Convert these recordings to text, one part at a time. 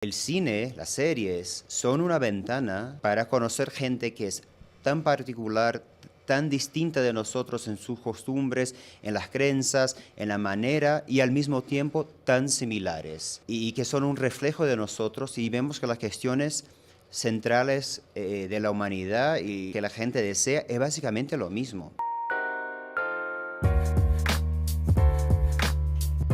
El cine, las series, son una ventana para conocer gente que es tan particular, tan distinta de nosotros en sus costumbres, en las creencias, en la manera y al mismo tiempo tan similares y que son un reflejo de nosotros y vemos que las cuestiones centrales de la humanidad y que la gente desea es básicamente lo mismo.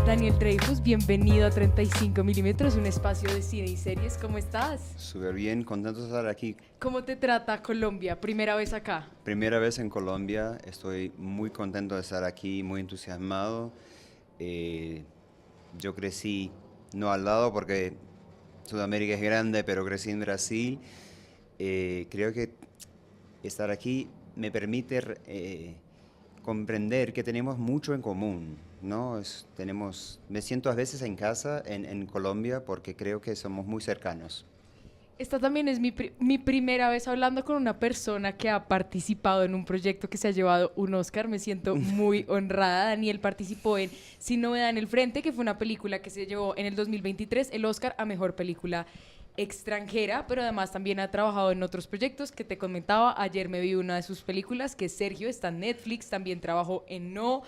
Daniel Dreyfus, bienvenido a 35 milímetros, un espacio de cine y series. ¿Cómo estás? Súper bien, contento de estar aquí. ¿Cómo te trata Colombia? Primera vez acá. Primera vez en Colombia, estoy muy contento de estar aquí, muy entusiasmado. Eh, yo crecí, no al lado porque Sudamérica es grande, pero crecí en Brasil. Creo que estar aquí me permite comprender que tenemos mucho en común, ¿no? Me siento a veces en casa en Colombia porque creo que somos muy cercanos. Esta también es mi primera vez hablando con una persona que ha participado en un proyecto que se ha llevado un Oscar. Me siento muy honrada. Daniel participó en Sin Novedad en el Frente, que fue una película que se llevó en el 2023 el Oscar a Mejor Película Extranjera, pero además también ha trabajado en otros proyectos que te comentaba. Ayer me vi una de sus películas, que es Sergio, está en Netflix, también trabajó en No.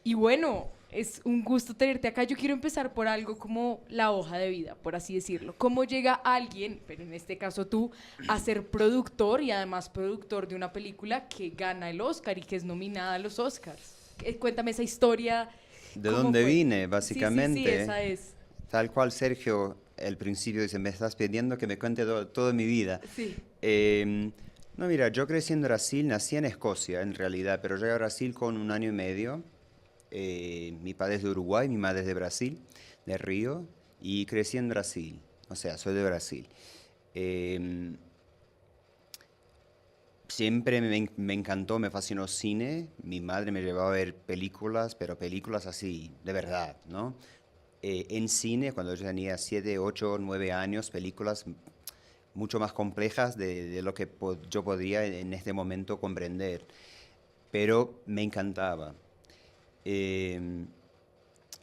Y bueno, es un gusto tenerte acá. Yo quiero empezar por algo como la hoja de vida, por así decirlo. ¿Cómo llega alguien, pero en este caso tú, a ser productor y además productor de una película que gana el Oscar y que es nominada a los Oscars? Cuéntame esa historia, ¿De ¿cómo dónde fue? vine, Sí, sí, sí, básicamente? esa es. Tal cual Sergio, al principio dice, me estás pidiendo que me cuente toda mi vida. Sí. Em, no, mira, yo crecí en Brasil, nací en Escocia en realidad, pero llegué a Brasil con 1 año y medio. Mi padre es de Uruguay, mi madre es de Brasil, de Río, y crecí en Brasil, o sea, soy de Brasil. Em, Siempre me encantó, me fascinó cine. Mi madre me llevaba a ver películas, pero películas así, de verdad, ¿no? En cine, cuando yo tenía 7, 8, 9 años, películas mucho más complejas de lo que yo podía en este momento comprender, pero me encantaba. Eh,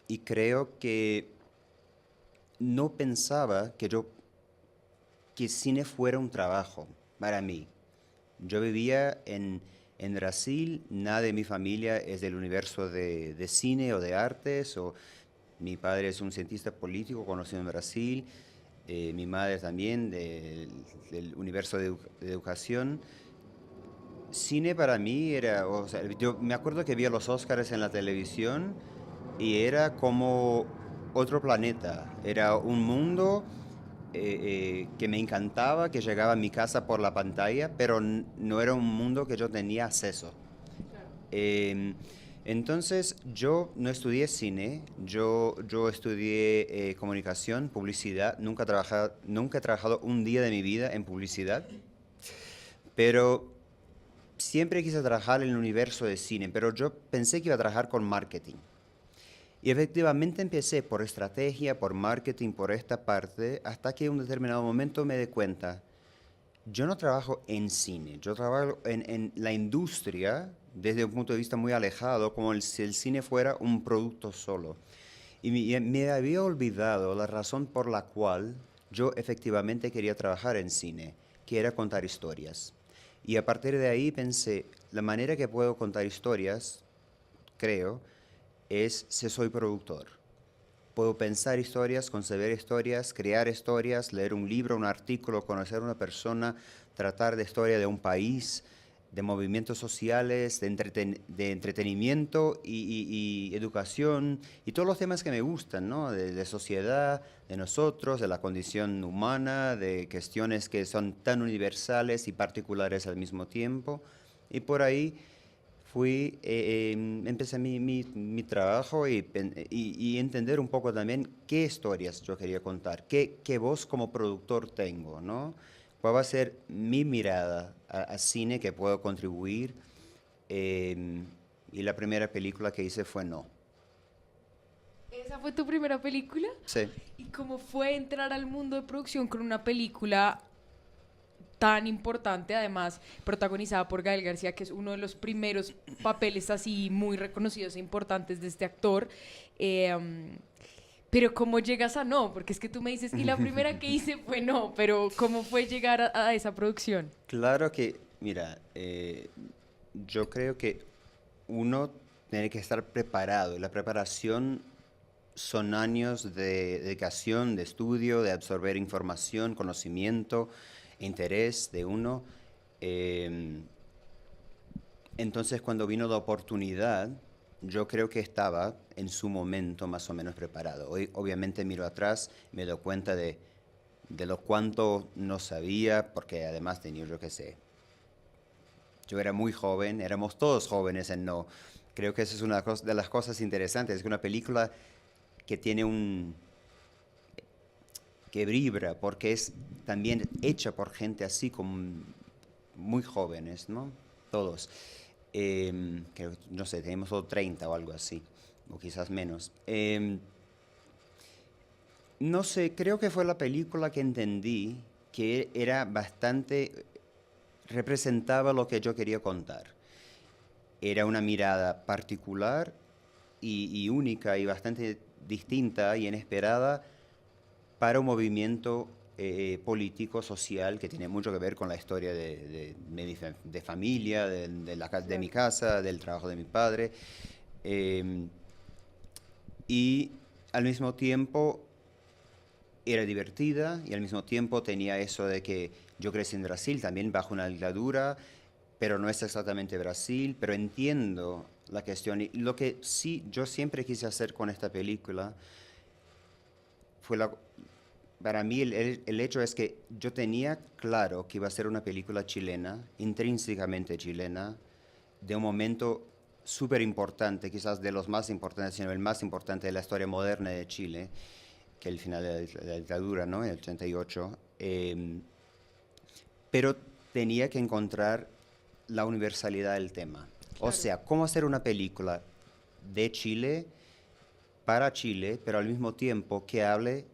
y creo que no pensaba que cine fuera un trabajo para mí. Yo vivía en Brasil, nada de mi familia es del universo de cine o de artes, mi padre es un cientista político conocido en Brasil, mi madre también del universo de educación. Cine para mí era, o sea, yo me acuerdo que vi los Oscars en la televisión y era como otro planeta, era un mundo que me encantaba, que llegaba a mi casa por la pantalla, pero no era un mundo que yo tenía acceso. Em, entonces yo no estudié cine, yo estudié comunicación, publicidad, nunca he trabajado un día de mi vida en publicidad, pero siempre quise trabajar en el universo de cine, pero yo pensé que iba a trabajar con marketing. Y efectivamente empecé por estrategia, por marketing, por esta parte, hasta que en un determinado momento me di cuenta, yo no trabajo en cine, yo trabajo en la industria desde un punto de vista muy alejado, como si el cine fuera un producto solo. Y me había olvidado la razón por la cual yo efectivamente quería trabajar en cine, que era contar historias. Y a partir de ahí pensé, la manera que puedo contar historias, creo, es si soy productor. Puedo pensar historias, concebir historias, crear historias, leer un libro, un artículo, conocer a una persona, tratar de historia de un país, de movimientos sociales, de entretenimiento y educación y todos los temas que me gustan, ¿no? De sociedad, de nosotros, de la condición humana, de cuestiones que son tan universales y particulares al mismo tiempo. Y por ahí empecé mi trabajo y entender un poco también qué historias yo quería contar, qué voz como productor tengo, ¿no? ¿Cuál va a ser mi mirada a cine que puedo contribuir? Em, y la primera película que hice fue No. ¿Esa fue tu primera película? Sí. ¿Y cómo fue entrar al mundo de producción con una película tan importante, además protagonizada por Gael García, que es uno de los primeros papeles así muy reconocidos e importantes de este actor? Eh, Pero ¿cómo llegas a no? Porque es que tú me dices, y la primera que hice fue no, pero ¿cómo fue llegar a esa producción? Claro que, mira, yo creo que uno tiene que estar preparado. La preparación son años de dedicación, de estudio, de absorber información, conocimiento, interés de uno. Em, entonces, cuando vino la oportunidad, yo creo que estaba en su momento más o menos preparado. Hoy, obviamente, miro atrás, me doy cuenta de lo cuánto no sabía, porque además tenía, yo qué sé, yo era muy joven, éramos todos jóvenes en No. Creo que eso es una de las cosas interesantes, es que una película que tiene que vibra, porque es también hecha por gente así como muy jóvenes, ¿no? Todos. Que, no sé, tenemos solo 30 o algo así, o quizás menos. No sé, creo que fue la película que entendí que era bastante, representaba lo que yo quería contar. Era una mirada particular y única y bastante distinta y inesperada para un movimiento político, social, que tiene mucho que ver con la historia de familia, de mi casa, del trabajo de mi padre. eh, y al mismo tiempo era divertida y al mismo tiempo tenía eso de que yo crecí en Brasil, también bajo una dictadura, pero no es exactamente Brasil, pero entiendo la cuestión. Y lo que sí yo siempre quise hacer con esta película fue para mí el hecho es que yo tenía claro que iba a ser una película chilena, intrínsecamente chilena, de un momento súper importante, quizás de los más importantes, sino el más importante de la historia moderna de Chile, que es el final de la dictadura, ¿no? En el 88. Pero tenía que encontrar la universalidad del tema. O Claro. sea, cómo hacer una película de Chile, para Chile, pero al mismo tiempo que hable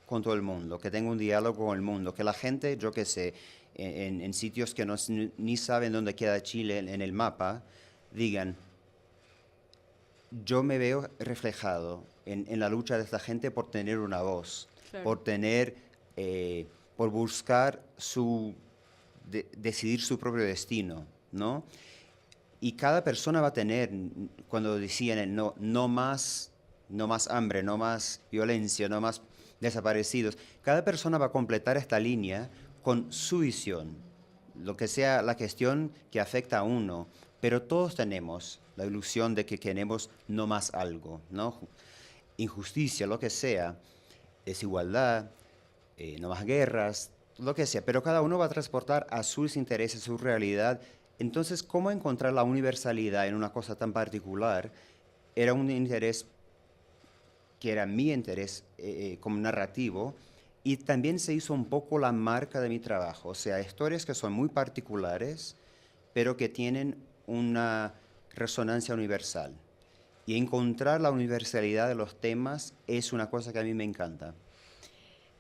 con todo el mundo, que tenga un diálogo con el mundo, que la gente, yo qué sé, en sitios que no, ni saben dónde queda Chile en el mapa, digan, yo me veo reflejado en la lucha de esta gente por tener una voz, Claro. por tener, por buscar decidir su propio destino, ¿no? Y cada persona va a tener, cuando decían el no, no más hambre, no más violencia, no más desaparecidos, cada persona va a completar esta línea con su visión, lo que sea la cuestión que afecta a uno, pero todos tenemos la ilusión de que queremos no más algo, ¿no? Injusticia, lo que sea, desigualdad, no más guerras, lo que sea, pero cada uno va a transportar a sus intereses, su realidad. Entonces, ¿cómo encontrar la universalidad en una cosa tan particular? Era un interés que era mi interés como narrativo, y también se hizo un poco la marca de mi trabajo, o sea, historias que son muy particulares, pero que tienen una resonancia universal. Y encontrar la universalidad de los temas es una cosa que a mí me encanta.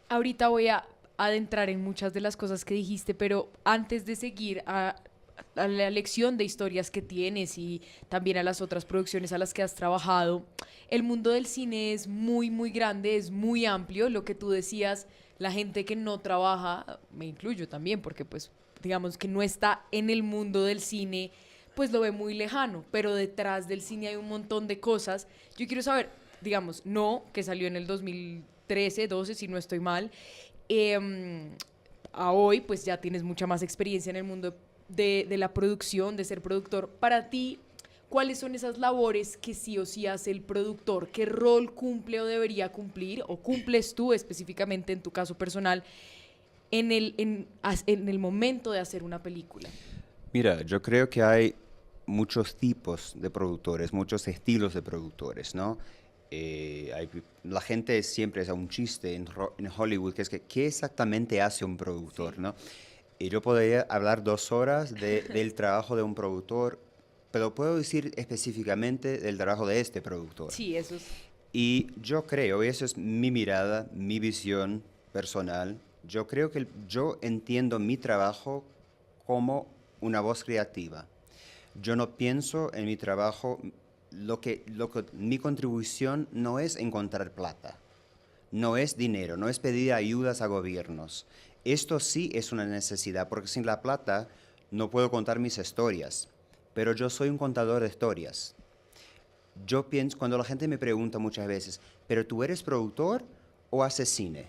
Ahorita voy a adentrar en muchas de las cosas que dijiste, pero antes de seguir a la lección de historias que tienes y también a las otras producciones a las que has trabajado, el mundo del cine es muy, muy grande, es muy amplio. Lo que tú decías, la gente que no trabaja, me incluyo también, porque pues digamos que no está en el mundo del cine, pues lo ve muy lejano, pero detrás del cine hay un montón de cosas. Yo quiero saber, digamos, No, que salió en el 2013, 12, si no estoy mal, eh, a hoy pues ya tienes mucha más experiencia en el mundo de la producción, de ser productor. Para ti, ¿cuáles son esas labores que sí o sí hace el productor? ¿Qué rol cumple o debería cumplir? ¿O cumples tú específicamente en tu caso personal en el momento de hacer una película? Mira, yo creo que hay muchos tipos de productores, muchos estilos de productores, ¿no? La gente siempre es un chiste en Hollywood, que es que, ¿qué exactamente hace un productor, Sí. no? Y yo podría hablar 2 horas del trabajo de un productor, pero puedo decir específicamente del trabajo de este productor. Sí, eso es. Y yo creo, y eso es mi mirada, mi visión personal, yo creo que yo entiendo mi trabajo como una voz creativa. Yo no pienso en mi trabajo, mi contribución no es encontrar plata. no es dinero, no es pedir ayudas a gobiernos. Esto sí es una necesidad, porque sin la plata no puedo contar mis historias, pero yo soy un contador de historias. Yo pienso, cuando la gente me pregunta muchas veces, ¿pero tú eres productor o haces cine?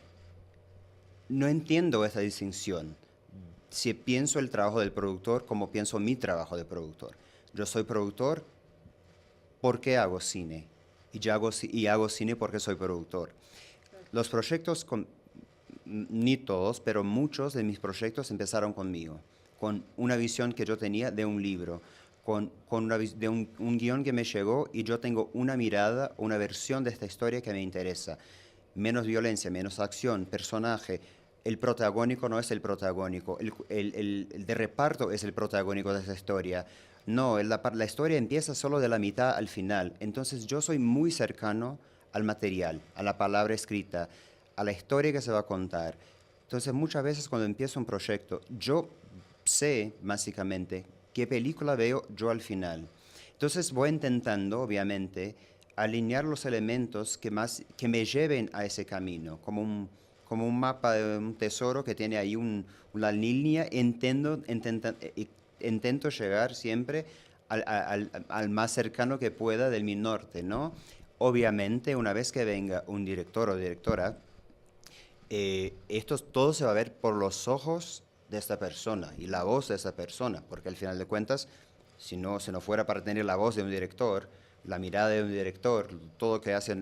No entiendo esta distinción. Si pienso el trabajo del productor como pienso mi trabajo de productor. Yo soy productor porque hago cine y hago cine porque soy productor. Los proyectos, ni todos, pero muchos de mis proyectos empezaron conmigo, con una visión que yo tenía de un libro, de un guión que me llegó y yo tengo una mirada, una versión de esta historia que me interesa. Menos violencia, menos acción, personaje. El protagónico no es el protagónico, el de reparto es el protagónico de esta historia. No, la historia empieza solo de la mitad al final. Entonces yo soy muy cercano al material, a la palabra escrita, a la historia que se va a contar. Entonces muchas veces cuando empiezo un proyecto, yo sé básicamente qué película veo yo al final. Entonces voy intentando, obviamente, alinear los elementos que me lleven a ese camino, como un mapa de un tesoro que tiene ahí una línea. Intento llegar siempre al más cercano que pueda del mi norte, ¿no? Obviamente, una vez que venga un director o directora, esto todo se va a ver por los ojos de esta persona y la voz de esta persona, porque al final de cuentas, si no fuera para tener la voz de un director, la mirada de un director, todo lo que hace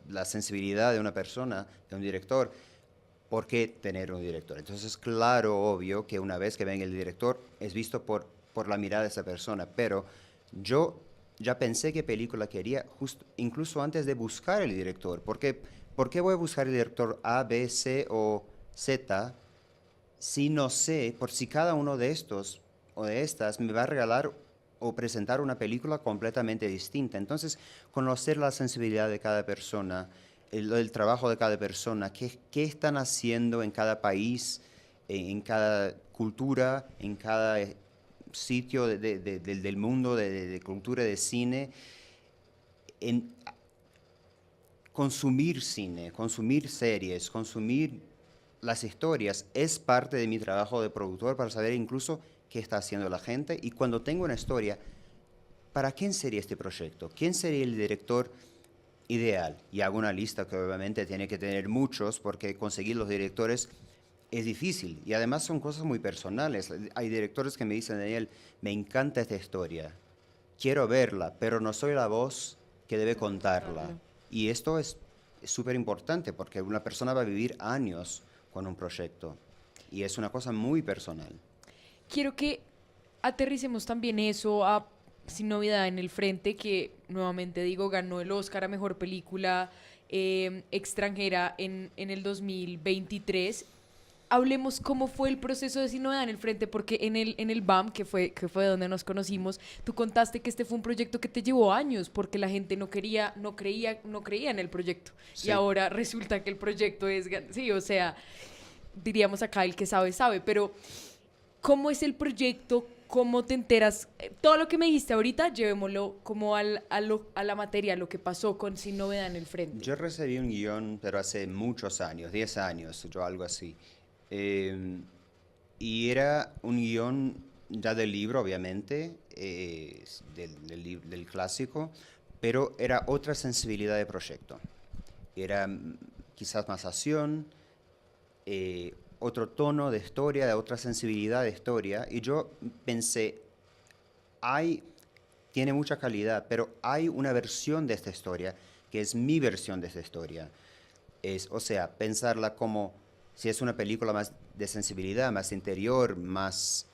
la sensibilidad de una persona, de un director, ¿por qué tener un director? Entonces es claro, obvio, que una vez que venga el director es visto por la mirada de esa persona, pero yo ya pensé qué película quería incluso antes de buscar el director. ¿Por qué voy a buscar el director A, B, C o Z si no sé por si cada uno de estos o de estas me va a regalar o presentar una película completamente distinta? Entonces, conocer la sensibilidad de cada persona, el trabajo de cada persona, qué están haciendo en cada país, en cada cultura, en cada sitio del mundo de cultura, de cine, en consumir cine, consumir series, consumir las historias, es parte de mi trabajo de productor para saber incluso qué está haciendo la gente. Y cuando tengo una historia, ¿para quién sería este proyecto? ¿Quién sería el director ideal? Y hago una lista que obviamente tiene que tener muchos, porque conseguir los directores es difícil. Y además son cosas muy personales. Hay directores que me dicen, Daniel, me encanta esta historia, quiero verla, pero no soy la voz que debe contarla. Y esto es súper importante, porque una persona va a vivir años con un proyecto. Y es una cosa muy personal. Quiero que aterricemos también eso a Sin Novedad en el Frente, que nuevamente digo, ganó el Oscar a Mejor Película extranjera en el 2023. Hablemos cómo fue el proceso de Sin Novedad en el Frente, porque en el BAM, que fue donde nos conocimos, tú contaste que este fue un proyecto que te llevó años, porque la gente no creía en el proyecto. Sí. Y ahora resulta que el proyecto es... Sí, o sea, diríamos acá, el que sabe, sabe, pero ¿cómo es el proyecto? ¿Cómo te enteras? Todo lo que me dijiste ahorita, llevémoslo como a la materia, a lo que pasó con Sin Novedad en el Frente. Yo recibí un guión, pero hace muchos años, 10 años, yo algo así. Y era un guión ya del libro, obviamente, del clásico, pero era otra sensibilidad de proyecto. Era quizás más acción, otro tono de historia, de otra sensibilidad de historia, y yo pensé, tiene mucha calidad, pero hay una versión de esta historia que es mi versión de esta historia. O sea, pensarla como si es una película más de sensibilidad, más interior, más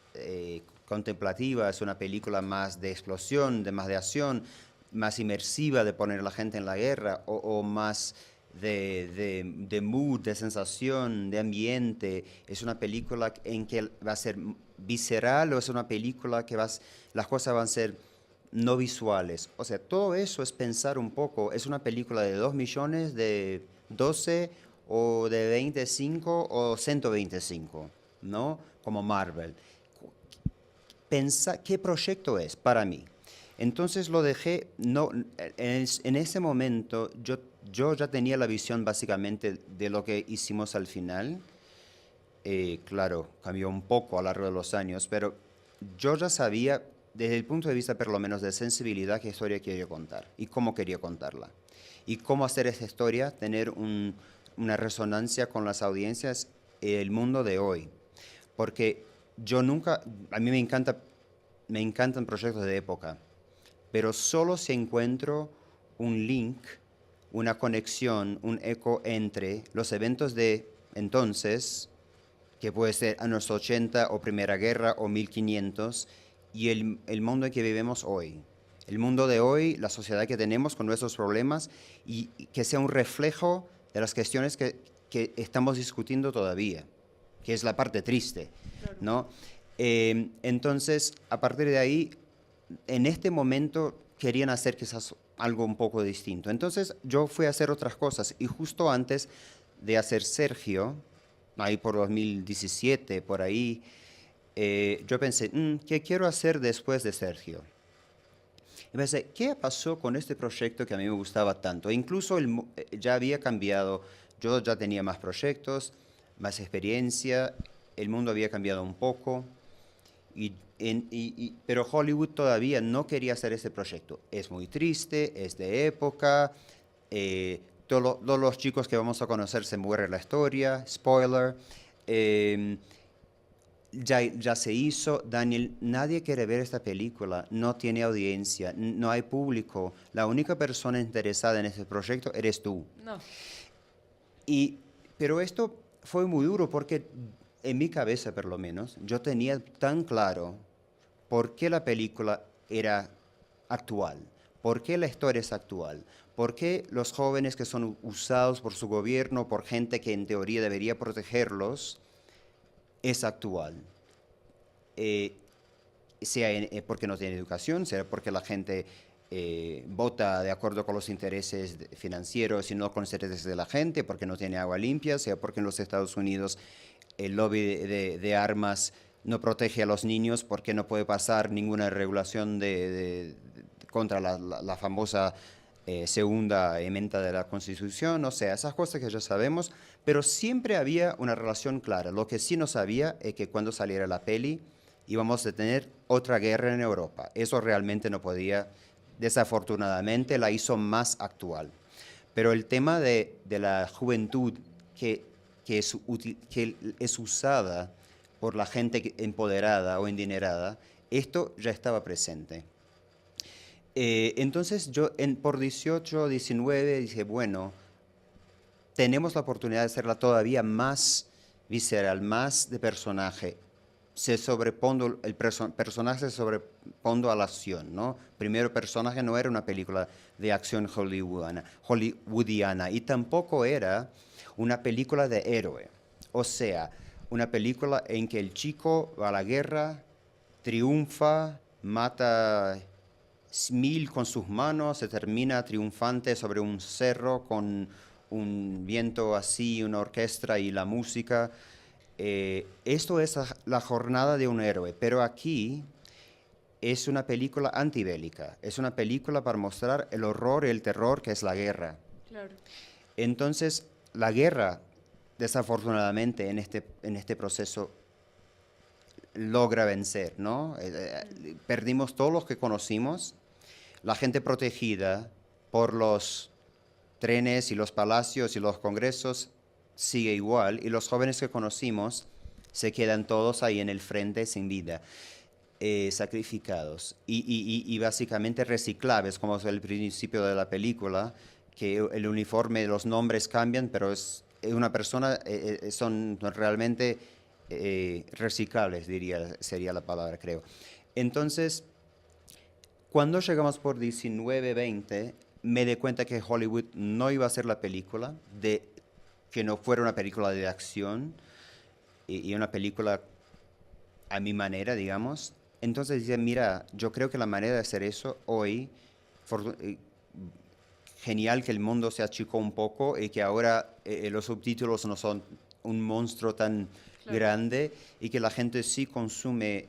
contemplativa, es una película más de explosión, más de acción, más inmersiva, de poner a la gente en la guerra, o más de mood, de sensación, de ambiente. Es una película en que va a ser visceral, o es una película que las cosas van a ser no visuales. O sea, todo eso es pensar un poco. Es una película de 2 millones, de 12 o de 25 o 125, ¿no? Como Marvel. ¿Qué proyecto es para mí? Entonces lo dejé, no, en ese momento yo yo ya tenía la visión básicamente de lo que hicimos al final. Claro, cambió un poco a lo largo de los años, pero yo ya sabía, desde el punto de vista por lo menos de sensibilidad, qué historia quería contar y cómo quería contarla. Y cómo hacer esa historia tener una resonancia con las audiencias y el mundo de hoy. Porque yo nunca, a mí me encantan proyectos de época, pero solo si encuentro un link, una conexión, un eco entre los eventos de entonces, que puede ser años 80 o Primera Guerra o 1500, y el mundo en que vivimos hoy. El mundo de hoy, la sociedad que tenemos con nuestros problemas, y que sea un reflejo de las cuestiones que estamos discutiendo todavía, que es la parte triste, Claro. ¿no? Entonces, a partir de ahí, en este momento querían hacer quizás algo un poco distinto. Entonces, yo fui a hacer otras cosas, y justo antes de hacer Sergio, ahí por 2017, por ahí, yo pensé, ¿qué quiero hacer después de Sergio? Y pensé, ¿qué pasó con este proyecto que a mí me gustaba tanto? E incluso ya había cambiado, yo ya tenía más proyectos, más experiencia, el mundo había cambiado un poco, pero Hollywood todavía no quería hacer este proyecto. Es muy triste, es de época, todos los chicos que vamos a conocer se muere la historia, spoiler. eh, ya se hizo, Daniel, nadie quiere ver esta película, no tiene audiencia, no hay público, la única persona interesada en este proyecto eres tú. No. Pero esto fue muy duro porque en mi cabeza, por lo menos, yo tenía tan claro por qué la película era actual, por qué la historia es actual, por qué los jóvenes que son usados por su gobierno, por gente que en teoría debería protegerlos, es actual. Sea porque no tiene educación, sea porque la gente vota de acuerdo con los intereses financieros y no con los intereses de la gente, porque no tiene agua limpia, sea porque en los Estados Unidos el lobby de armas no protege a los niños porque no puede pasar ninguna regulación contra la famosa segunda enmienda de la Constitución, o sea, esas cosas que ya sabemos, pero siempre había una relación clara. Lo que sí no sabía es que cuando saliera la peli íbamos a tener otra guerra en Europa. Eso realmente no podía, desafortunadamente, la hizo más actual. Pero el tema de la juventud que es usada por la gente empoderada o endinerada, esto ya estaba presente. Entonces yo por 18, 19 dije, bueno, tenemos la oportunidad de hacerla todavía más visceral, más de personaje. Personaje se sobrepondo a la acción, ¿no? Primero personaje no era una película de acción hollywoodiana y tampoco era una película de héroe. O sea, una película en que el chico va a la guerra, triunfa, mata 1000 con sus manos, se termina triunfante sobre un cerro con un viento así, una orquesta y la música. Esto es la jornada de un héroe, pero aquí es una película antibélica, es una película para mostrar el horror y el terror que es la guerra. Claro. Entonces, la guerra, desafortunadamente, en este proceso logra vencer, ¿no? Perdimos todos los que conocimos, la gente protegida por los trenes y los palacios y los congresos sigue igual, y los jóvenes que conocimos se quedan todos ahí en el frente sin vida, sacrificados y básicamente reciclables, como es el principio de la película, que el uniforme, los nombres cambian, pero es una persona, son realmente reciclables, sería la palabra, creo. Entonces, cuando llegamos por 19, 20, me di cuenta que Hollywood no iba a ser la película, que no fuera una película de acción y una película a mi manera, digamos. Entonces dije, mira, yo creo que la manera de hacer eso hoy, genial que el mundo se achicó un poco y que ahora los subtítulos no son un monstruo tan Claro. grande y que la gente sí consume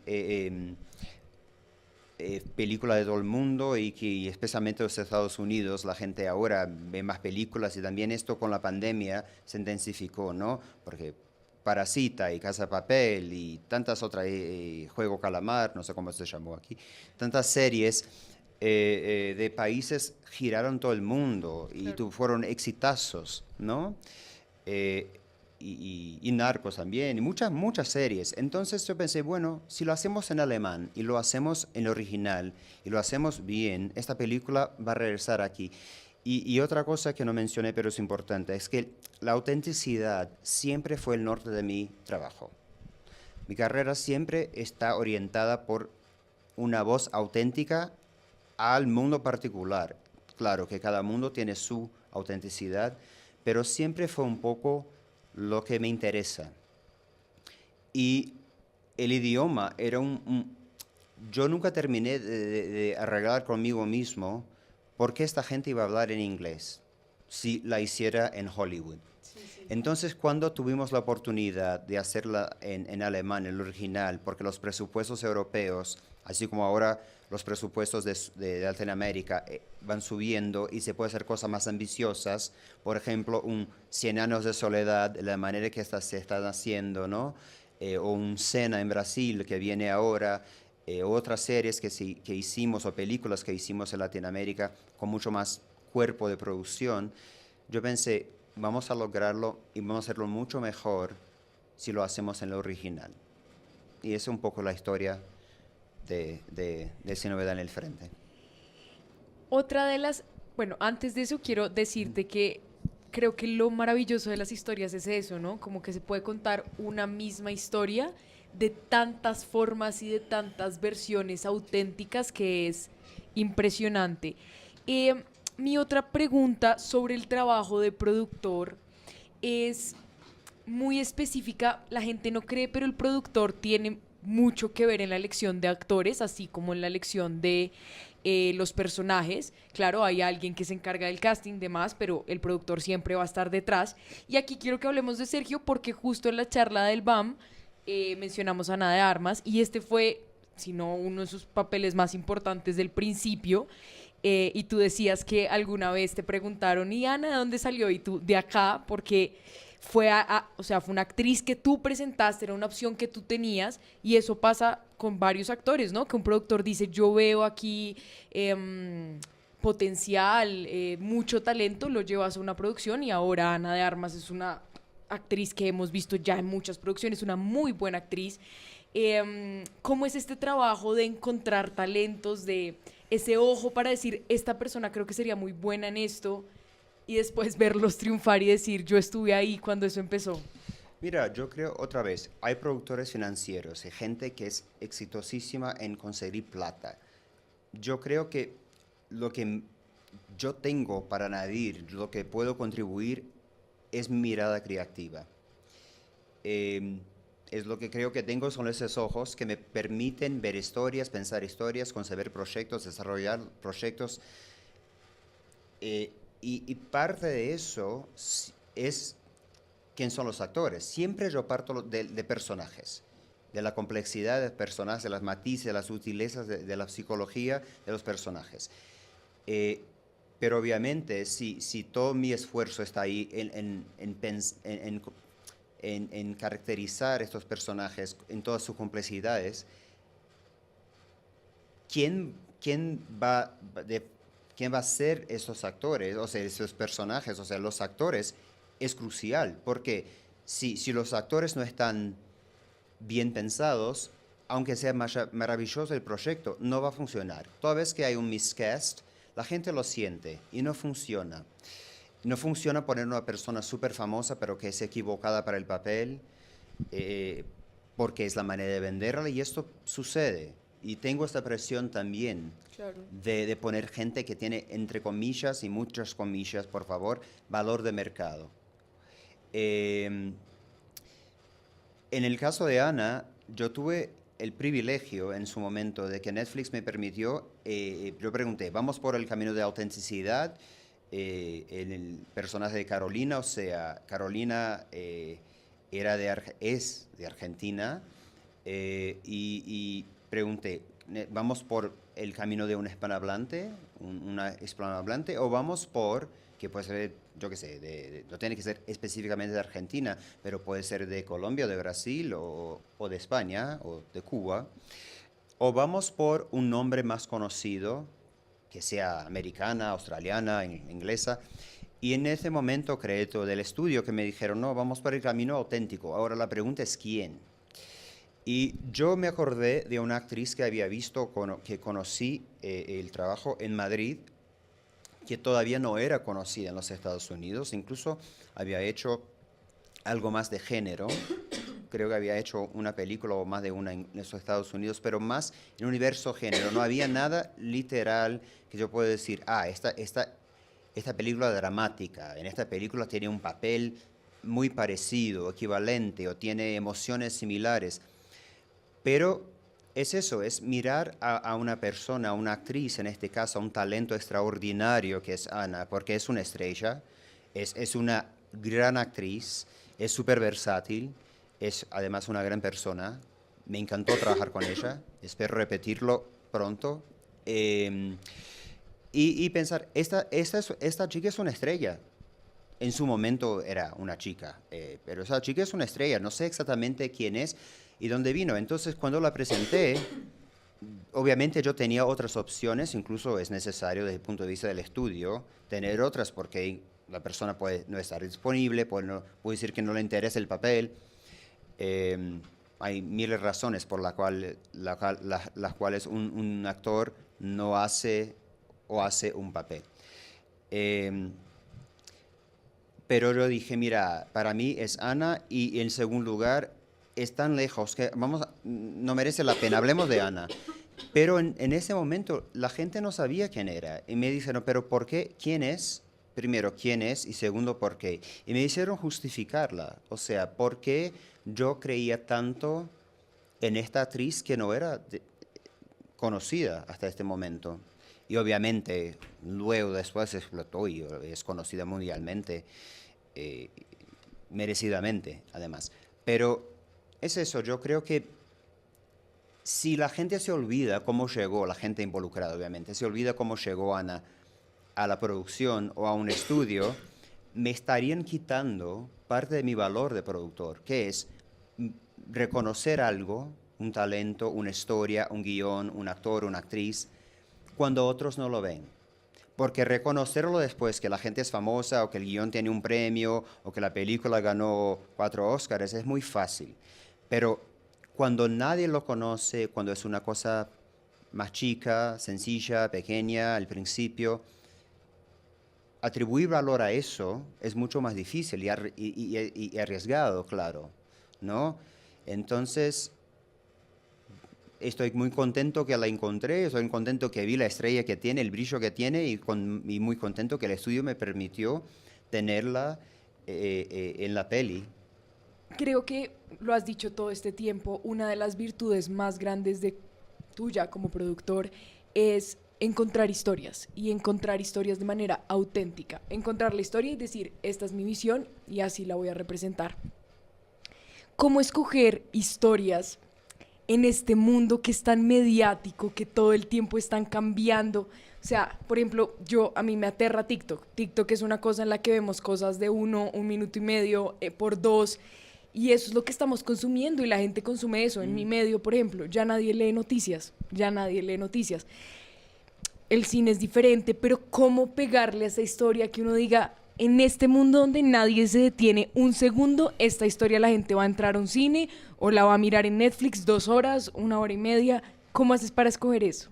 películas de todo el mundo y que especialmente los Estados Unidos la gente ahora ve más películas y también esto con la pandemia se intensificó, ¿no? Porque Parasita y Casa de Papel y tantas otras, Juego Calamar, no sé cómo se llamó aquí, tantas series de países giraron todo el mundo y Claro. fueron exitazos, ¿no? Eh, y Narcos también, y muchas series. Entonces yo pensé, bueno, si lo hacemos en alemán y lo hacemos en original y lo hacemos bien, esta película va a regresar aquí. Y otra cosa que no mencioné, pero es importante, es que la autenticidad siempre fue el norte de mi trabajo. Mi carrera siempre está orientada por una voz auténtica al mundo particular. Claro que cada mundo tiene su autenticidad, pero siempre fue un poco lo que me interesa. Y el idioma era yo nunca terminé de arreglar conmigo mismo por qué esta gente iba a hablar en inglés si la hiciera en Hollywood. Sí, sí. Entonces, cuando tuvimos la oportunidad de hacerla en alemán, el original, porque los presupuestos europeos, así como ahora los presupuestos de Latinoamérica van subiendo y se puede hacer cosas más ambiciosas, por ejemplo, un Cien años de soledad, de la manera que se están haciendo, ¿no? O un Cena en Brasil que viene ahora, otras series que hicimos o películas que hicimos en Latinoamérica con mucho más cuerpo de producción. Yo pensé, vamos a lograrlo y vamos a hacerlo mucho mejor si lo hacemos en lo original. Y esa es un poco la historia de Sin Novedad en el Frente. Otra de las, bueno, antes de eso quiero decirte que creo que lo maravilloso de las historias es eso, ¿no? Como que se puede contar una misma historia de tantas formas y de tantas versiones auténticas que es impresionante. Eh, Mi otra pregunta sobre el trabajo de productor es muy específica, la gente no cree, pero el productor tiene mucho que ver en la elección de actores, así como en la elección de los personajes. Claro, hay alguien que se encarga del casting, demás, pero el productor siempre va a estar detrás. Y aquí quiero que hablemos de Sergio porque justo en la charla del BAM mencionamos a Ana de Armas y este fue, si no uno de sus papeles más importantes del principio. Y tú decías que alguna vez te preguntaron, ¿y Ana de dónde salió? Y tú, de acá, porque fue, o sea, fue una actriz que tú presentaste, era una opción que tú tenías, y eso pasa con varios actores, ¿no? Que un productor dice, yo veo aquí potencial, mucho talento, lo llevas a una producción, y ahora Ana de Armas es una actriz que hemos visto ya en muchas producciones, una muy buena actriz. ¿Cómo es este trabajo de encontrar talentos, de ese ojo para decir, esta persona creo que sería muy buena en esto, y después verlos triunfar y decir, yo estuve ahí cuando eso empezó? Mira, yo creo otra vez, hay productores financieros y gente que es exitosísima en conseguir plata. Yo creo que lo que yo tengo para añadir, lo que puedo contribuir es mi mirada creativa. Eh, es lo que creo que tengo, son esos ojos que me permiten ver historias, pensar historias, concebir proyectos, desarrollar proyectos. Y parte de eso es quién son los actores. Siempre yo parto de personajes, de la complejidad de personajes, de las matices, de las sutilezas de la psicología de los personajes. Pero obviamente, si todo mi esfuerzo está ahí en caracterizar estos personajes en todas sus complejidades, ¿quién, quién va, de, quién va a ser esos actores, o sea, esos personajes, o sea, los actores, es crucial, porque si los actores no están bien pensados, aunque sea maravilloso el proyecto, no va a funcionar. Toda vez que hay un miscast, la gente lo siente y no funciona. No funciona poner una persona súper famosa, pero que es equivocada para el papel, eh, porque es la manera de venderla, y esto sucede. Y tengo esta presión también Claro. de poner gente que tiene, entre comillas y muchas comillas, por favor, valor de mercado. Eh, en el caso de Ana, yo tuve el privilegio en su momento de que Netflix me permitió, yo pregunté, ¿vamos por el camino de autenticidad? En el personaje de Carolina, o sea, Carolina es de Argentina, y pregunté, ¿Vamos por el camino de un hispanohablante, una hispanohablante, o vamos por, que puede ser, yo qué sé, no tiene que ser específicamente de Argentina, pero puede ser de Colombia, de Brasil, o de España, o de Cuba, o vamos por un nombre más conocido, que sea americana, australiana, inglesa. Y en ese momento, crédito del estudio, que me dijeron, no, vamos por el camino auténtico. Ahora la pregunta es quién. Y yo me acordé de una actriz que había visto, que conocí el trabajo en Madrid, que todavía no era conocida en los Estados Unidos, incluso había hecho algo más de género. Creo que había hecho una película o más de una en los Estados Unidos, pero más en universo género. No había nada literal que yo pueda decir, esta película dramática, en esta película tiene un papel muy parecido, equivalente, o tiene emociones similares. Pero es eso, es mirar a una persona, a una actriz, en este caso, a un talento extraordinario que es Ana, porque es una estrella, es una gran actriz, es súper versátil, es además una gran persona. Me encantó trabajar con ella, espero repetirlo pronto. Y pensar, esta chica es una estrella. En su momento era una chica, pero esa chica es una estrella, no sé exactamente quién es y dónde vino. Entonces, cuando la presenté, obviamente yo tenía otras opciones, incluso es necesario desde el punto de vista del estudio tener otras, porque la persona puede no estar disponible, puede decir que no le interesa el papel. Hay miles de razones por las cuales un actor no hace o hace un papel. Pero yo dije, mira, para mí es Ana, y en segundo lugar es tan lejos que no merece la pena, hablemos de Ana. Pero en ese momento la gente no sabía quién era y me dijeron, pero ¿por qué? ¿Quién es? Primero, ¿quién es? Y segundo, ¿por qué? Y me hicieron justificarla, o sea, ¿por qué yo creía tanto en esta actriz que no era conocida hasta este momento? Y obviamente luego después explotó y es conocida mundialmente, merecidamente además. Pero es eso, yo creo que si la gente se olvida cómo llegó, la gente involucrada obviamente, se olvida cómo llegó Ana a la producción o a un estudio, me estarían quitando parte de mi valor de productor, que es reconocer algo, un talento, una historia, un guión, un actor, una actriz, cuando otros no lo ven. Porque reconocerlo después, que la gente es famosa, o que el guión tiene un premio, o que la película ganó 4 Óscares, es muy fácil. Pero cuando nadie lo conoce, cuando es una cosa más chica, sencilla, pequeña, al principio, atribuir valor a eso es mucho más difícil y arriesgado, claro, ¿no? Entonces, estoy muy contento que la encontré, estoy muy contento que vi la estrella que tiene, el brillo que tiene, y muy contento que el estudio me permitió tenerla en la peli. Creo que lo has dicho todo este tiempo, una de las virtudes más grandes de tuya como productor es encontrar historias, y encontrar historias de manera auténtica, encontrar la historia y decir, esta es mi visión y así la voy a representar. ¿Cómo escoger historias en este mundo que es tan mediático, que todo el tiempo están cambiando? O sea, por ejemplo, a mí me aterra TikTok. TikTok es una cosa en la que vemos cosas de 1 minuto y medio, por 2, y eso es lo que estamos consumiendo, y la gente consume eso. En mi medio, por ejemplo, ya nadie lee noticias, ya nadie lee noticias. El cine es diferente, pero ¿cómo pegarle a esa historia que uno diga, en este mundo donde nadie se detiene un segundo, esta historia la gente va a entrar a un cine o la va a mirar en Netflix 2 horas, 1 hora y media? ¿Cómo haces para escoger eso?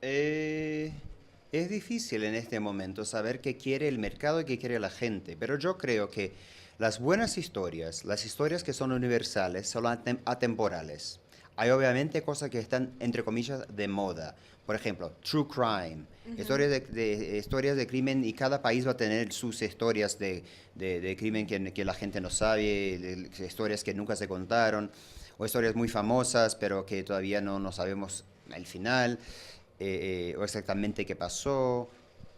Es difícil en este momento saber qué quiere el mercado y qué quiere la gente, pero yo creo que las buenas historias, las historias que son universales, son atemporales. Hay obviamente cosas que están, entre comillas, de moda. Por ejemplo, true crime, historias de crimen, y cada país va a tener sus historias de crimen que la gente no sabe, historias que nunca se contaron, o historias muy famosas pero que todavía no sabemos el final, o exactamente qué pasó.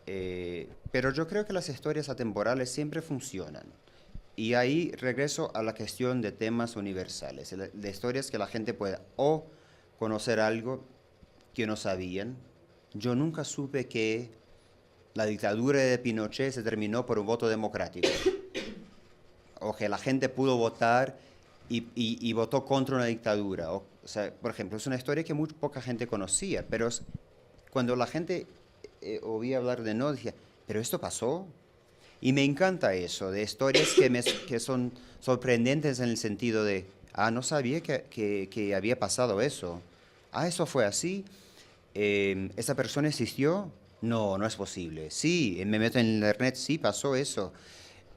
Pero yo creo que las historias atemporales siempre funcionan. Y ahí regreso a la cuestión de temas universales, de historias que la gente pueda o conocer algo que no sabían. Yo nunca supe que la dictadura de Pinochet se terminó por un voto democrático, o que la gente pudo votar y votó contra una dictadura. O sea, por ejemplo, es una historia que muy poca gente conocía, pero cuando la gente oía hablar de no, decía, ¿pero esto pasó? Y me encanta eso, de historias que son sorprendentes en el sentido de, no sabía que había pasado eso. Eso fue así. ¿Esa persona existió? No, no es posible. Sí, me meto en internet, sí, pasó eso.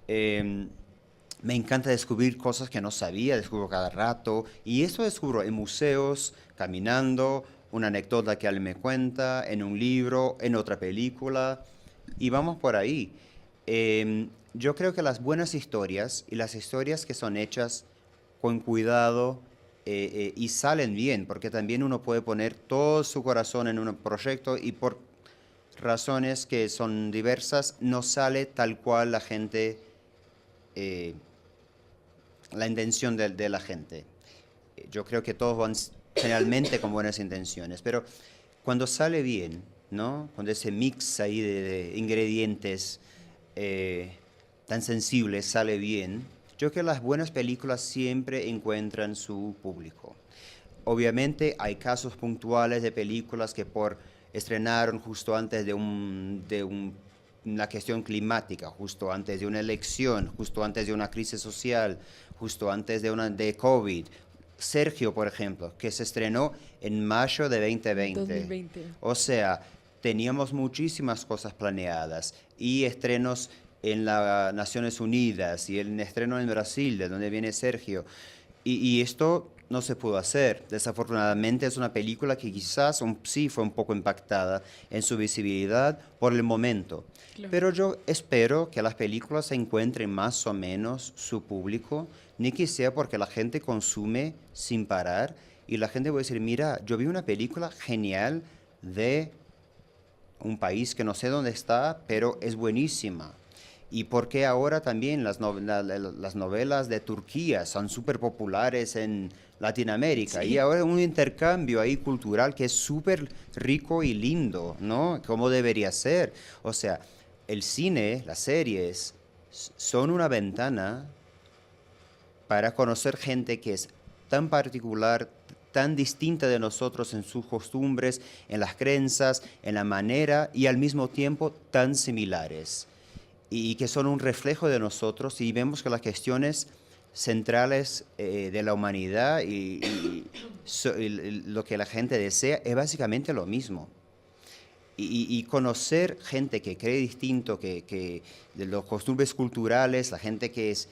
Me encanta descubrir cosas que no sabía, descubro cada rato. Y eso descubro en museos, caminando, una anécdota que alguien me cuenta, en un libro, en otra película. Y vamos por ahí. Yo creo que las buenas historias y las historias que son hechas con cuidado y salen bien, porque también uno puede poner todo su corazón en un proyecto y por razones que son diversas no sale tal cual la gente, la intención de la gente. Yo creo que todos van generalmente con buenas intenciones, pero cuando sale bien, ¿no? Cuando ese mix ahí de ingredientes tan sensibles sale bien, yo creo que las buenas películas siempre encuentran su público. Obviamente hay casos puntuales de películas que estrenaron justo antes de una cuestión climática, justo antes de una elección, justo antes de una crisis social, justo antes de COVID. Sergio, por ejemplo, que se estrenó en mayo de 2020. O sea, teníamos muchísimas cosas planeadas y estrenos en las Naciones Unidas y el estreno en Brasil, de donde viene Sergio. Y esto no se pudo hacer. Desafortunadamente es una película que quizás sí fue un poco impactada en su visibilidad por el momento. Claro. Pero yo espero que las películas encuentren más o menos su público, ni que sea porque la gente consume sin parar y la gente va a decir, mira, yo vi una película genial de un país que no sé dónde está, pero es buenísima. Y porque ahora también las novelas de Turquía son súper populares en Latinoamérica. Sí. Y ahora un intercambio ahí cultural que es súper rico y lindo, ¿no? Como debería ser. O sea, el cine, las series, son una ventana para conocer gente que es tan particular, tan distinta de nosotros en sus costumbres, en las creencias, en la manera y al mismo tiempo tan similares. Y que son un reflejo de nosotros y vemos que las cuestiones centrales de la humanidad y lo que la gente desea es básicamente lo mismo. Y conocer gente que cree distinto, que de los costumbres culturales, la gente que es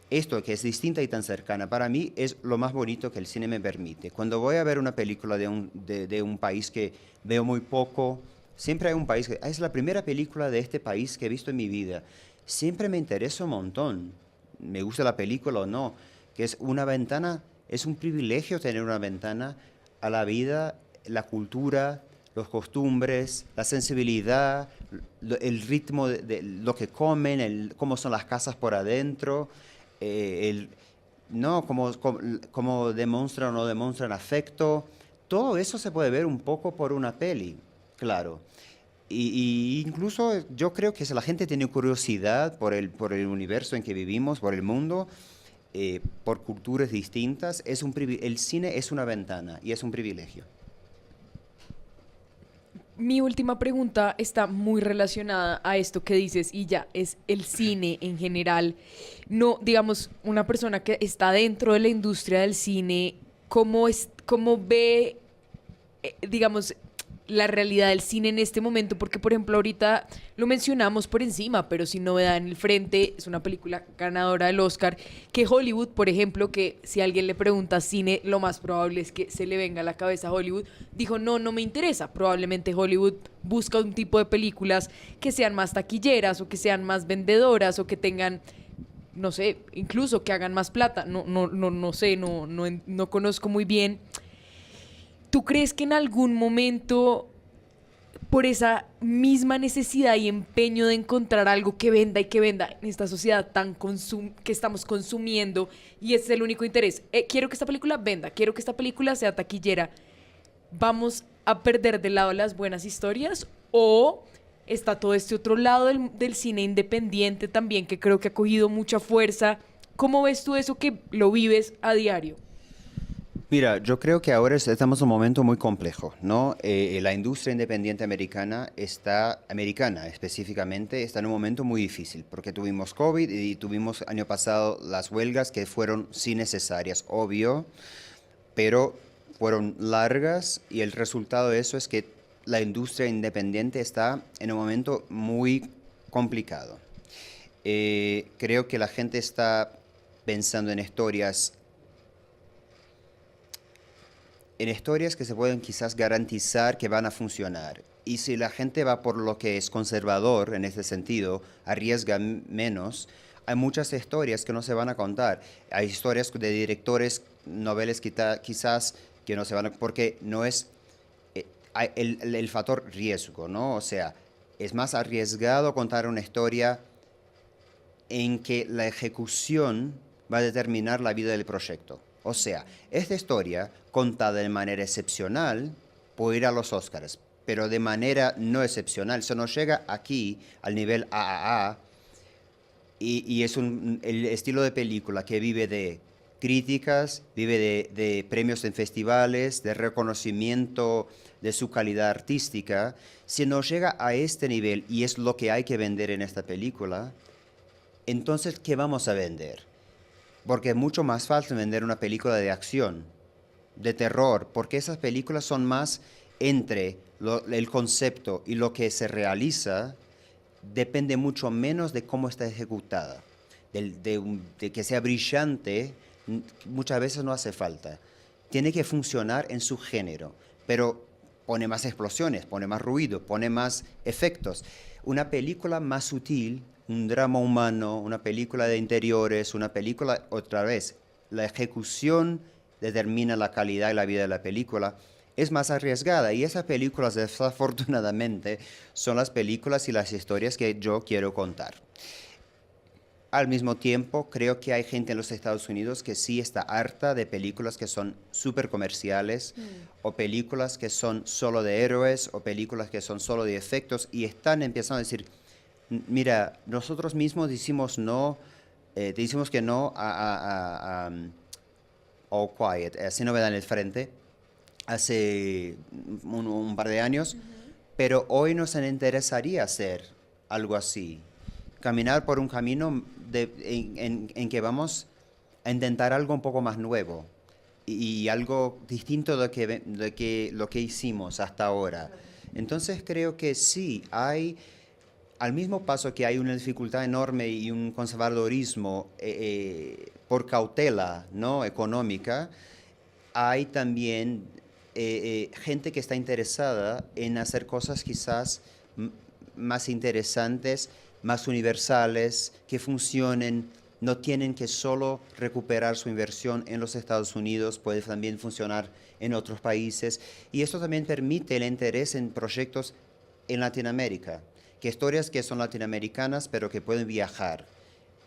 esto, que es distinta y tan cercana, para mí es lo más bonito que el cine me permite. Cuando voy a ver una película de un país que veo muy poco, siempre hay un país que es la primera película de este país que he visto en mi vida. Siempre me interesa un montón, me gusta la película o no, que es una ventana, es un privilegio tener una ventana a la vida, la cultura, los costumbres, la sensibilidad, el ritmo de lo que comen, cómo son las casas por adentro, cómo demuestran o no demuestran afecto. Todo eso se puede ver un poco por una peli. Claro. Y incluso yo creo que si la gente tiene curiosidad por el universo en que vivimos, por el mundo, por culturas distintas, el cine es una ventana y es un privilegio. Mi última pregunta está muy relacionada a esto que dices y ya, es el cine en general. No, digamos, una persona que está dentro de la industria del cine, ¿cómo ve, digamos, la realidad del cine en este momento? Porque, por ejemplo, ahorita lo mencionamos por encima, pero Sin Novedad en el Frente es una película ganadora del Oscar, que Hollywood, por ejemplo, que si alguien le pregunta cine, lo más probable es que se le venga a la cabeza a Hollywood, dijo, no me interesa. Probablemente Hollywood busca un tipo de películas que sean más taquilleras o que sean más vendedoras o que tengan, no sé, incluso que hagan más plata. No sé, no conozco muy bien. ¿Tú crees que en algún momento, por esa misma necesidad y empeño de encontrar algo que venda y que venda en esta sociedad que estamos consumiendo, y ese es el único interés, quiero que esta película venda, quiero que esta película sea taquillera, vamos a perder de lado las buenas historias o está todo este otro lado del cine independiente también que creo que ha cogido mucha fuerza? ¿Cómo ves tú eso que lo vives a diario? Mira, yo creo que ahora estamos en un momento muy complejo, ¿no? La industria independiente americana específicamente, está en un momento muy difícil, porque tuvimos COVID y tuvimos año pasado las huelgas que fueron sí necesarias, obvio, pero fueron largas y el resultado de eso es que la industria independiente está en un momento muy complicado. Creo que la gente está pensando en historias que se pueden quizás garantizar que van a funcionar. Y si la gente va por lo que es conservador en este sentido, arriesga menos, hay muchas historias que no se van a contar. Hay historias de directores, novelas quizás que no se van a... porque no es hay el factor riesgo, ¿no? O sea, es más arriesgado contar una historia en que la ejecución va a determinar la vida del proyecto. O sea, esta historia, contada de manera excepcional, puede ir a los Oscars, pero de manera no excepcional. Se nos llega aquí al nivel AAA y es el estilo de película que vive de críticas, vive de premios en festivales, de reconocimiento de su calidad artística. Si nos llega a este nivel y es lo que hay que vender en esta película, entonces, ¿qué vamos a vender? Porque es mucho más fácil vender una película de acción, de terror, porque esas películas son más entre el concepto y lo que se realiza, depende mucho menos de cómo está ejecutada. De que sea brillante, muchas veces no hace falta. Tiene que funcionar en su género, pero pone más explosiones, pone más ruido, pone más efectos. Una película más sutil, un drama humano, una película de interiores, una película, otra vez, la ejecución determina la calidad y la vida de la película, es más arriesgada. Y esas películas, desafortunadamente, son las películas y las historias que yo quiero contar. Al mismo tiempo, creo que hay gente en los Estados Unidos que sí está harta de películas que son súper comerciales o películas que son solo de héroes o películas que son solo de efectos y están empezando a decir, mira, nosotros mismos decimos que no a All Quiet, Sin Novedad en el Frente, hace un par de años, pero hoy nos interesaría hacer algo así, caminar por un camino en que vamos a intentar algo un poco más nuevo y algo distinto de lo que hicimos hasta ahora. Entonces creo que sí, al mismo paso que hay una dificultad enorme y un conservadorismo por cautela, ¿no?, económica, hay también gente que está interesada en hacer cosas quizás más interesantes, más universales, que funcionen, no tienen que solo recuperar su inversión en los Estados Unidos, puede también funcionar en otros países. Y esto también permite el interés en proyectos en Latinoamérica, que historias que son latinoamericanas pero que pueden viajar,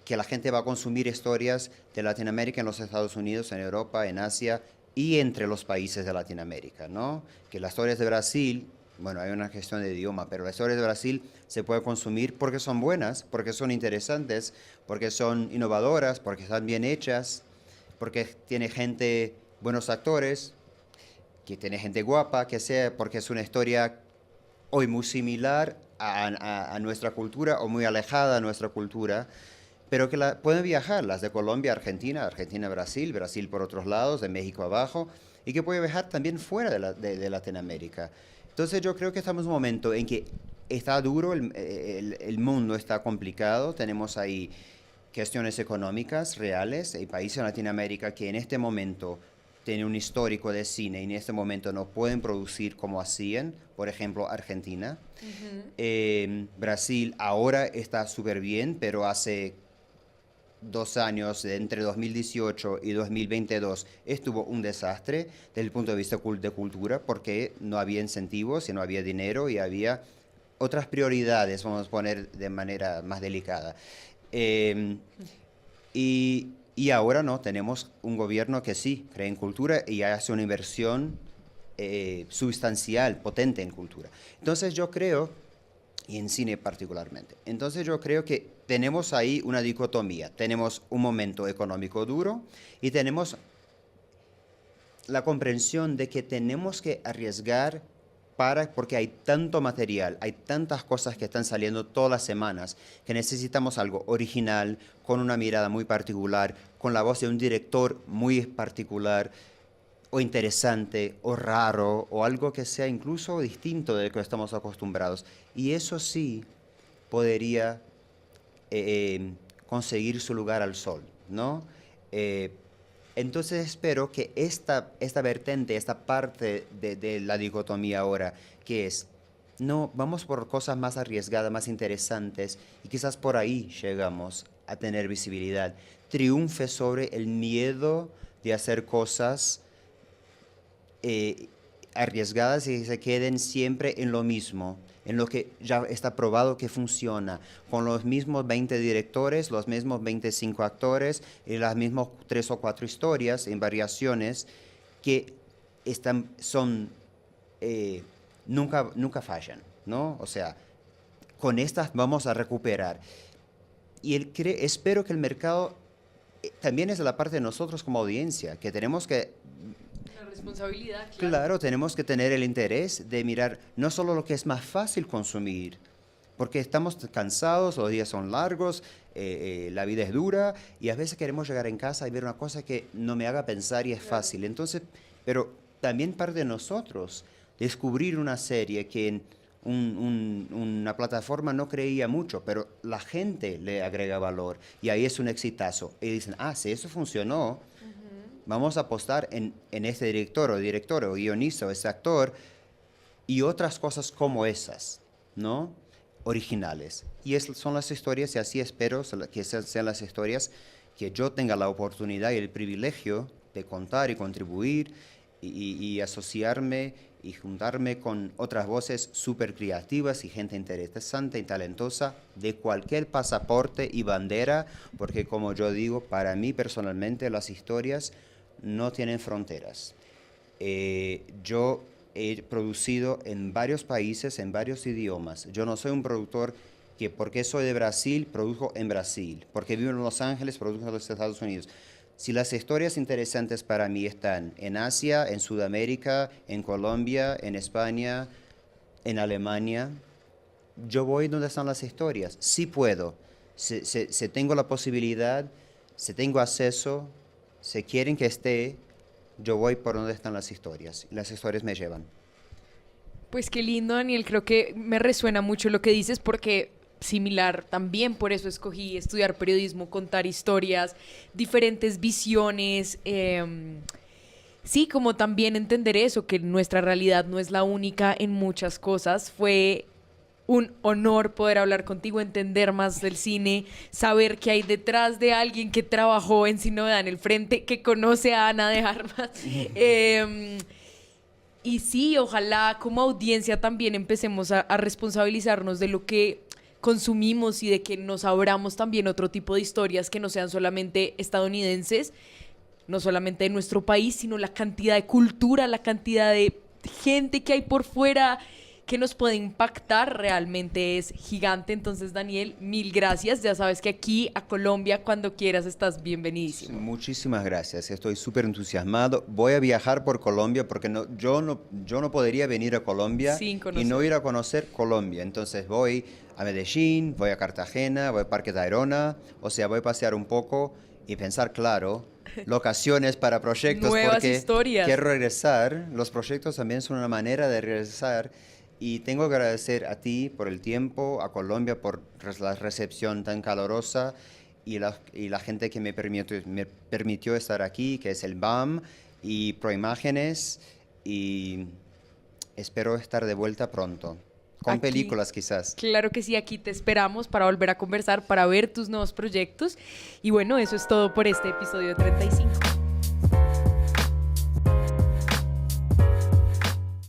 que la gente va a consumir historias de Latinoamérica en los Estados Unidos, en Europa, en Asia y entre los países de Latinoamérica, ¿no? Que las historias de Brasil, bueno, hay una cuestión de idioma, pero las historias de Brasil se pueden consumir porque son buenas, porque son interesantes, porque son innovadoras, porque están bien hechas, porque tiene gente, buenos actores, que tiene gente guapa, que sea, porque es una historia hoy muy similar a nuestra cultura o muy alejada de nuestra cultura, pero que pueden viajar, las de Colombia, Argentina, Argentina, Brasil, Brasil por otros lados, de México abajo, y que puede viajar también fuera de Latinoamérica. Entonces yo creo que estamos en un momento en que está duro, el mundo está complicado, tenemos ahí cuestiones económicas reales, hay países en Latinoamérica que en este momento tienen un histórico de cine y en este momento no pueden producir como hacían, por ejemplo Argentina. Brasil ahora está súper bien, pero hace 2 años, entre 2018 y 2022, estuvo un desastre desde el punto de vista de cultura porque no había incentivos y no había dinero y había otras prioridades, vamos a poner de manera más delicada. Y ahora no, tenemos un gobierno que sí cree en cultura y hace una inversión sustancial, potente en cultura. Entonces yo creo, y en cine particularmente, entonces yo creo que tenemos ahí una dicotomía. Tenemos un momento económico duro y tenemos la comprensión de que tenemos que arriesgar porque hay tanto material, hay tantas cosas que están saliendo todas las semanas, que necesitamos algo original, con una mirada muy particular, con la voz de un director muy particular, o interesante, o raro, o algo que sea incluso distinto de lo que estamos acostumbrados. Y eso sí podría conseguir su lugar al sol, ¿no? Entonces espero que esta vertente, esta parte de la dicotomía ahora, que es, no, vamos por cosas más arriesgadas, más interesantes, y quizás por ahí llegamos a tener visibilidad, triunfe sobre el miedo de hacer cosas arriesgadas y se queden siempre en lo mismo, en lo que ya está probado que funciona, con los mismos 20 directores, los mismos 25 actores y las mismas 3 o 4 historias en variaciones que nunca fallan, ¿no? O sea, con estas vamos a recuperar. Y espero que el mercado también es de la parte de nosotros como audiencia, que tenemos que responsabilidad. Claro, tenemos que tener el interés de mirar no solo lo que es más fácil consumir, porque estamos cansados, los días son largos, la vida es dura y a veces queremos llegar en casa y ver una cosa que no me haga pensar y es fácil. Entonces, pero también parte de nosotros descubrir una serie que en una plataforma no creía mucho, pero la gente le agrega valor y ahí es un exitazo. Y dicen, si eso funcionó, vamos a apostar en este director o guionista o ese actor y otras cosas como esas, ¿no? Originales. Y son las historias, y así espero que sean las historias que yo tenga la oportunidad y el privilegio de contar y contribuir y asociarme y juntarme con otras voces súper creativas y gente interesante y talentosa de cualquier pasaporte y bandera, porque como yo digo, para mí personalmente las historias no tienen fronteras. Yo he producido en varios países, en varios idiomas. Yo no soy un productor que porque soy de Brasil, produjo en Brasil. Porque vivo en Los Ángeles, produjo en los Estados Unidos. Si las historias interesantes para mí están en Asia, en Sudamérica, en Colombia, en España, en Alemania, yo voy donde están las historias. Sí puedo. Si tengo la posibilidad, si tengo acceso, si quieren que esté, yo voy por donde están las historias. Y las historias me llevan. Pues qué lindo, Daniel. Creo que me resuena mucho lo que dices porque similar también, por eso escogí estudiar periodismo, contar historias, diferentes visiones. Sí, como también entender eso, que nuestra realidad no es la única en muchas cosas. Fue un honor poder hablar contigo, entender más del cine, saber que hay detrás de alguien que trabajó en Sin Novedad en el Frente, que conoce a Ana de Armas. Y sí, ojalá como audiencia también empecemos a responsabilizarnos de lo que consumimos y de que nos abramos también otro tipo de historias que no sean solamente estadounidenses, no solamente de nuestro país, sino la cantidad de cultura, la cantidad de gente que hay por fuera que nos puede impactar realmente es gigante. Entonces, Daniel, mil gracias. Ya sabes que aquí a Colombia, cuando quieras, estás bienvenidísimo. Muchísimas gracias. Estoy súper entusiasmado. Voy a viajar por Colombia porque yo no podría venir a Colombia y no ir a conocer Colombia. Entonces voy a Medellín, voy a Cartagena, voy a Parque Tayrona. O sea, voy a pasear un poco y pensar, claro, locaciones para proyectos. Nuevas porque historias. Quiero regresar. Los proyectos también son una manera de regresar. Y tengo que agradecer a ti por el tiempo, a Colombia por la recepción tan calurosa y la gente que me permitió estar aquí, que es el BAM y Proimágenes, y espero estar de vuelta pronto, con aquí, películas quizás. Claro que sí, aquí te esperamos para volver a conversar, para ver tus nuevos proyectos. Y bueno, eso es todo por este episodio 35.